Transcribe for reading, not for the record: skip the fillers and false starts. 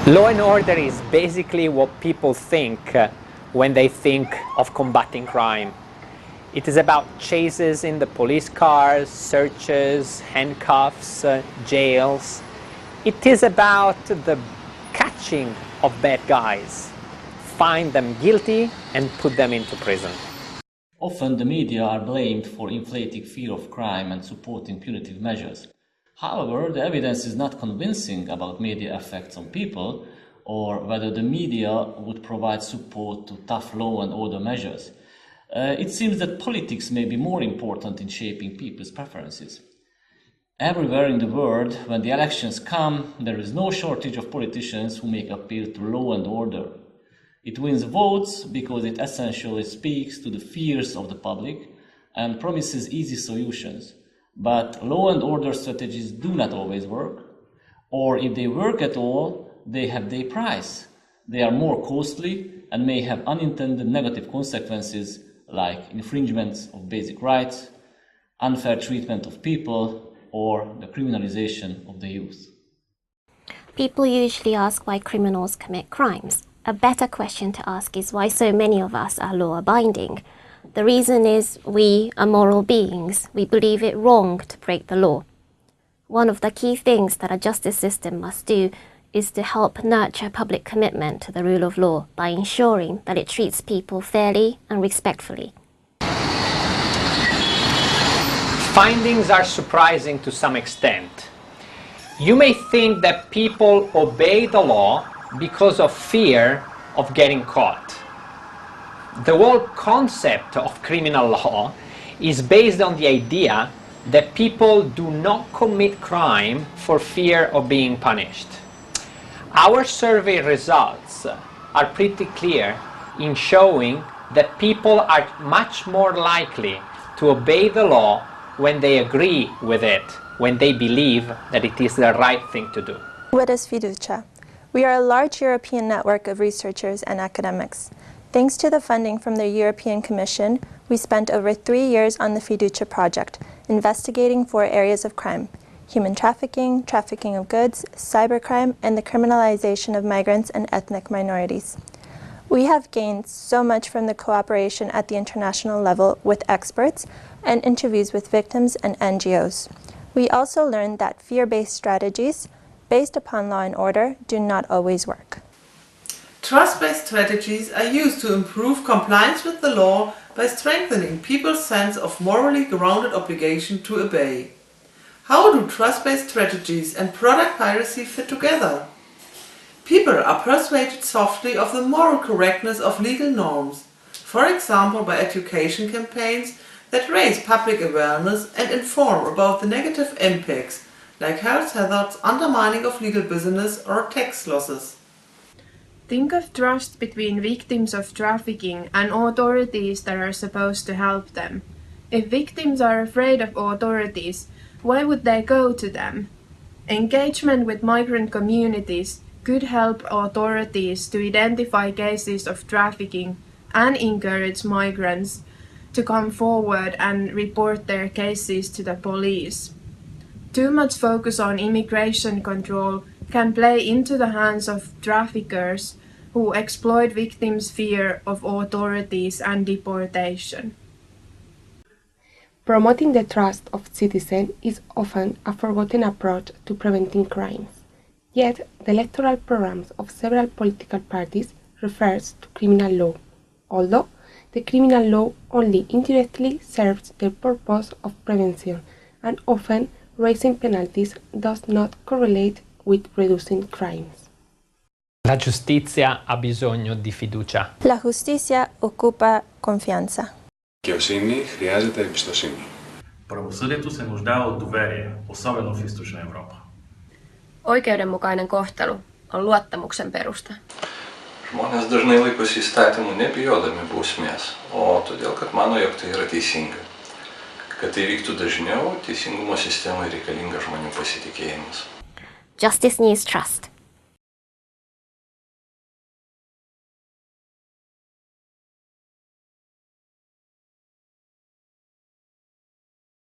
Law and order is basically what people think when they think of combating crime. It is about chases in the police cars, searches, handcuffs, jails. It is about the catching of bad guys, find them guilty and put them into prison. Often the media are blamed for inflating fear of crime and supporting punitive measures. However, the evidence is not convincing about media effects on people or whether the media would provide support to tough law and order measures. It seems that politics may be more important in shaping people's preferences. Everywhere in the world, when the elections come, there is no shortage of politicians who make appeal to law and order. It wins votes because it essentially speaks to the fears of the public and promises easy solutions. But law and order strategies do not always work, or if they work at all, they have their price. They are more costly and may have unintended negative consequences like infringements of basic rights, unfair treatment of people, or the criminalization of the youth. People usually ask why criminals commit crimes. A better question to ask is why so many of us are law-abiding. The reason is we are moral beings. We believe it wrong to break the law. One of the key things that a justice system must do is to help nurture public commitment to the rule of law by ensuring that it treats people fairly and respectfully. Findings are surprising to some extent. You may think that people obey the law because of fear of getting caught. The whole concept of criminal law is based on the idea that people do not commit crime for fear of being punished. Our survey results are pretty clear in showing that people are much more likely to obey the law when they agree with it, when they believe that it is the right thing to do. What is FIDUCIA? We are a large European network of researchers and academics. Thanks to the funding from the European Commission, we spent over 3 years on the FIDUCIA project, investigating 4 areas of crime: human trafficking, trafficking of goods, cybercrime, and the criminalization of migrants and ethnic minorities. We have gained so much from the cooperation at the international level with experts and interviews with victims and NGOs. We also learned that fear-based strategies based upon law and order do not always work. Trust-based strategies are used to improve compliance with the law by strengthening people's sense of morally grounded obligation to obey. How do trust-based strategies and product piracy fit together? People are persuaded softly of the moral correctness of legal norms, for example by education campaigns that raise public awareness and inform about the negative impacts like health hazards, undermining of legal business or tax losses. Think of trust between victims of trafficking and authorities that are supposed to help them. If victims are afraid of authorities, why would they go to them? Engagement with migrant communities could help authorities to identify cases of trafficking and encourage migrants to come forward and report their cases to the police. Too much focus on immigration control can play into the hands of traffickers who exploit victims' fear of authorities and deportation. Promoting the trust of citizens is often a forgotten approach to preventing crimes. Yet, the electoral programs of several political parties refers to criminal law, although the criminal law only indirectly serves the purpose of prevention, and often raising penalties does not correlate with reducing crimes. La giustizia ha bisogno di fiducia. La justicia ocupa confianza. Δικαιοσύνη χρειάζεται εμπιστοσύνη. Правосъдието се нуждае от доверие, особено в Източна Европа. Oikeudenmukainen kohtelu on luottamuksen perusta. Žmonės dažnai laikosi įstatymų nebijodami bausmės, o todėl, kad mano, jog tai yra teisinga. Kad tai vyktų dažniau, teisingumo sistemai reikalingas žmonių pasitikėjimas. Justice needs trust.